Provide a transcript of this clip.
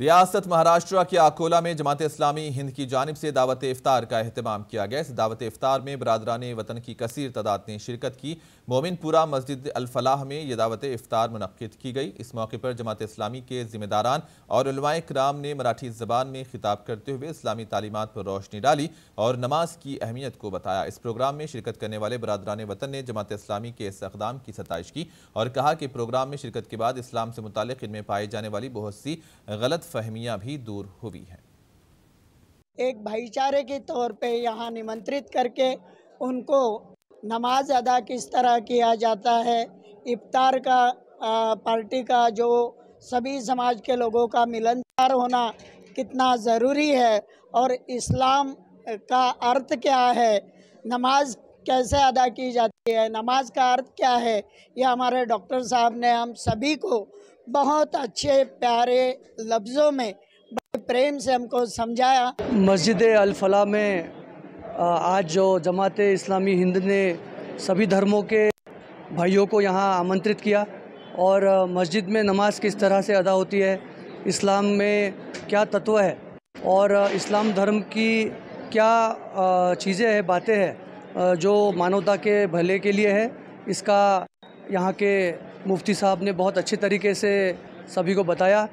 रियासत महाराष्ट्र के अकोला में जमात इस्लामी हिंद की जानिब से दावत इफ्तार का एहतमाम किया गया। इस दावत इफ्तार में बरादरान वतन की कसीर तादाद ने शिरकत की। मोमिनपुरा मस्जिद अल फलाह में यह दावत इफ्तार मुनक्किद की गई। इस मौके पर जमात इस्लामी के जिम्मेदारान और उलमाए किराम ने मराठी ज़बान में खिताब करते हुए इस्लामी तालीमात पर रोशनी डाली और नमाज की अहमियत को बताया। इस प्रोग्राम में शिरकत करने वाले बरादरान वतन ने जमात इस्लामी के इस इक़दाम की सताइश की और कहा कि प्रोग्राम में शिरकत के बाद इस्लाम से मुताल्लिक़ इनमें पाई जाने वाली बहुत सी गलत फहमियां भी दूर हुई हैं। एक भाईचारे के तौर पे यहाँ निमंत्रित करके उनको नमाज अदा किस तरह किया जाता है, इफ्तार का पार्टी का जो सभी समाज के लोगों का मिलनसार होना कितना ज़रूरी है और इस्लाम का अर्थ क्या है, नमाज कैसे अदा की जाती है, नमाज का अर्थ क्या है, यह हमारे डॉक्टर साहब ने हम सभी को बहुत अच्छे प्यारे लफ्ज़ों में बड़े प्रेम से हमको समझाया। मस्जिद अल फलाह में आज जो जमात इस्लामी हिंद ने सभी धर्मों के भाइयों को यहाँ आमंत्रित किया और मस्जिद में नमाज किस तरह से अदा होती है, इस्लाम में क्या तत्व है और इस्लाम धर्म की क्या चीज़ें हैं, बातें हैं जो मानवता के भले के लिए है, इसका यहाँ के मुफ्ती साहब ने बहुत अच्छे तरीके से सभी को बताया।